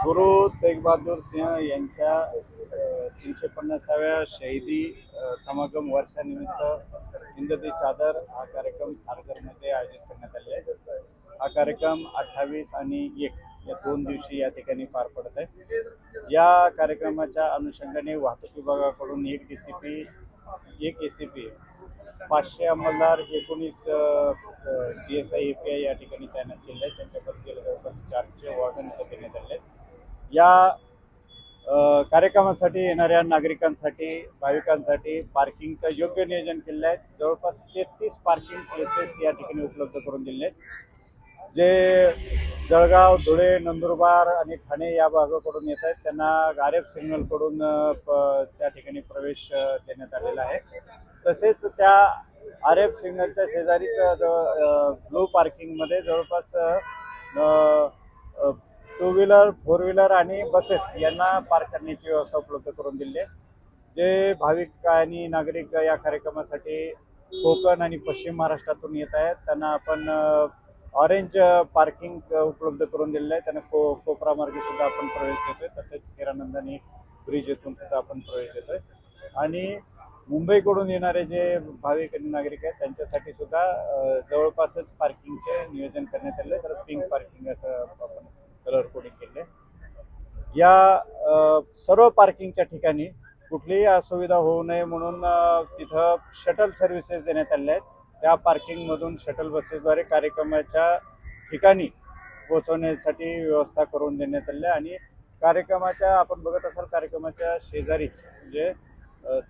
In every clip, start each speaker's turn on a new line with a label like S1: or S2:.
S1: गुरु तेग बहादूर सिंह यांच्या 350व्या शहीदी समागम वर्षानिमित्त हिंदती चादर हा कार्यक्रम खारघरमध्ये आयोजित करण्यात आले आहे। हा कार्यक्रम 28 आणि 1 या 2 दिवशी या ठिकाणी पार पडत आहे। या कार्यक्रमाच्या अनुषंगाने वाहतूक विभागाकडून एक DCP, एक ACP, 500 अंमलदार, 19 CSI API या ठिकाणी तैनात केले आहेत। त्यांच्यापैकी जवळपास 400 वॉर्डन देण्यात आले आहेत। या कार्यक्रमासाठी येणाऱ्या नागरिकांसाठी, भाविकांसाठी पार्किंगचं योग्य नियोजन केले आहे। जवळपास 33 पार्किंग प्लेसेस या ठिकाणी उपलब्ध करून दिले आहेत। जे जळगाव, धुळे, नंदुरबार आणि ठाणे या भागाकडून येत आहेत त्यांना RF सिग्नलकडून त्या ठिकाणी प्रवेश देण्यात आलेला आहे। तसेच त्या RF सिग्नलच्या शेजारीच ब्लू पार्किंगमध्ये जवळपास 2 व्हीलर, 4 व्हीलर आणि बसेस यांना पार्क करण्याची व्यवस्था उपलब्ध करून दिली आहे। जे भाविक आणि नागरिक या कार्यक्रमासाठी कोकण आणि पश्चिम महाराष्ट्रातून येत आहेत त्यांना आपण ऑरेंज पार्किंग उपलब्ध करून दिलेलं आहे। त्यांना कोपरा मार्गे सुद्धा आपण प्रवेश देतोय। तसेच हिरानंदानी ब्रिज येथून सुद्धा आपण प्रवेश देतोय। आणि मुंबईकडून येणारे जे भाविक आणि नागरिक आहेत त्यांच्यासाठी सुद्धा जवळपासच पार्किंगचे नियोजन करण्यात आले आहे। तर पिंक पार्किंग असं आपण कलर कोडिंग केले। या सर्व पार्किंगच्या ठिकाणी कुठलीही असुविधा होऊ नये म्हणून तिथं शटल सर्व्हिसेस देण्यात आल्या आहेत। त्या पार्किंगमधून शटल बसेसद्वारे कार्यक्रमाच्या ठिकाणी पोहोचवण्यासाठी व्यवस्था करून देण्यात आली आहे। आणि कार्यक्रमाच्या आपण बघत असाल कार्यक्रमाच्या शेजारीच म्हणजे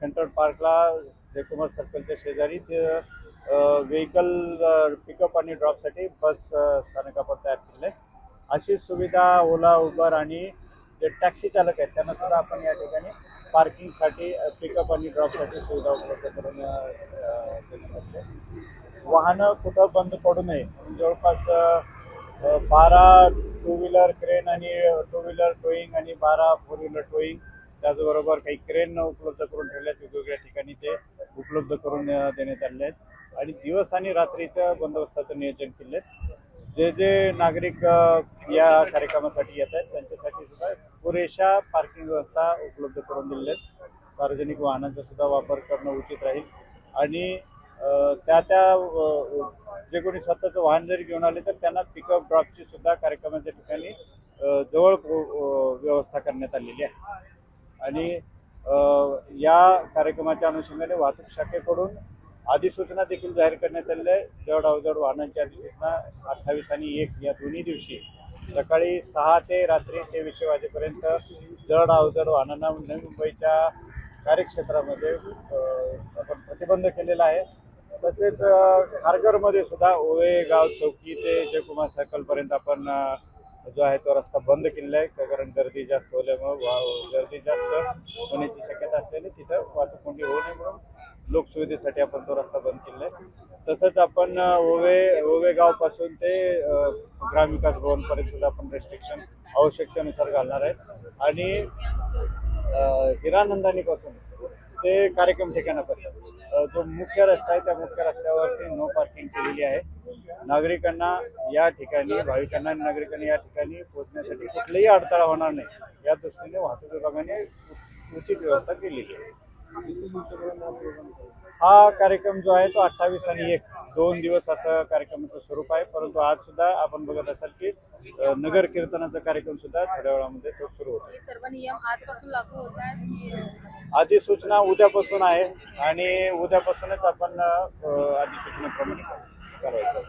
S1: सेंट्रल पार्कला जयकुमार सर्कलच्या शेजारीच व्हेकल पिकअप आणि ड्रॉपसाठी बस स्थानक आपण तयार केलं आहे। अशी सुविधा ओला, उबर आणि जे टॅक्सी चालक आहेत त्यांना सुद्धा आपण या ठिकाणी पार्किंगसाठी, पिकअप आणि ड्रॉपसाठी सुविधा उपलब्ध करून देण्यात आली आहे। वाहनं कुठं बंद पडू नये म्हणून जवळपास 12 2 व्हीलर क्रेन आणि 2 व्हीलर टोईंग आणि 12 4 व्हीलर टोईंग, त्याचबरोबर काही क्रेन उपलब्ध करून ठेवले आहेत। वेगवेगळ्या ठिकाणी ते उपलब्ध करून देण्यात आले आहेत। आणि दिवस आणि रात्रीचं बंदोबस्ताचं नियोजन केले आहे। जे नागरिक या कार्यक्रमासाठी येत आहेत त्यांच्यासाठी सुद्धा पुरेशा पार्किंग व्यवस्था उपलब्ध करून दिलेल्या आहेत। सार्वजनिक वाहनांचा सुद्धा वापर करणं उचित राहील। आणि त्या जे कोणी स्वतःचं वाहन जरी घेऊन आले तर त्यांना पिकअप ड्रॉपची सुद्धा कार्यक्रमाच्या ठिकाणी जवळ व्यवस्था करण्यात आलेली आहे। आणि या कार्यक्रमाच्या अनुषंगाने वाहतूक शाखेकडून अधिसूचना देखील जाहीर करण्यात आलेली आहे। जड अवजड वाहनांची अधिसूचना 28 आणि 1 या दोन्ही दिवशी सकाळी 6 ते रात्री 23 वाजेपर्यंत जड अवजड वाहनांना नवी मुंबईच्या कार्यक्षेत्रामध्ये आपण प्रतिबंध केलेला आहे। तसेच खारघरमध्ये सुद्धा ओवे गाव चौकी ते जयकुमार सर्कलपर्यंत आपण जो आहे तो रस्ता बंद केलेला आहे। कारण गर्दी जास्त होल्यामुळे गर्दी जास्त होण्याची शक्यता असल्याने तिथं वाहतूक कोंडी होऊ नये म्हणून लोकसुविधेसाठी आपण तो रस्ता बंद केलेला आहे। तसंच आपण ओवे गावपासून ते ग्रामविकास भवनपर्यंत सुद्धा आपण रेस्ट्रिक्शन आवश्यकतेनुसार घालणार आहेत। आणि हिरानंदानीपासून ते कार्यक्रम ठिकाणापर्यंत जो मुख्य रस्ता आहे त्या मुख्य रस्त्यावरती नो पार्किंग केलेली आहे। नागरिकांना या ठिकाणी, भाविकांना आणि नागरिकांना या ठिकाणी पोहोचण्यासाठी कुठलाही अडथळा होणार नाही या दृष्टीने वाहतूक विभागाने उचित व्यवस्था केलेली आहे। हा कार्यक्रम जो आहे तो 28 आणि 1 2 दिवस असं कार्यक्रमाचं स्वरूप आहे। परंतु आज सुद्धा आपण बघत असाल की नगर कीर्तनाचा कार्यक्रम सुद्धा थोड्या वेळामध्ये तो सुरू होतो।
S2: हे सर्व नियम आजपासून लागू होत आहेत की
S1: अधिसूचना उद्यापासून आहे आणि उद्यापासूनच आपण अधिसूचनेप्रमाणे करायचं।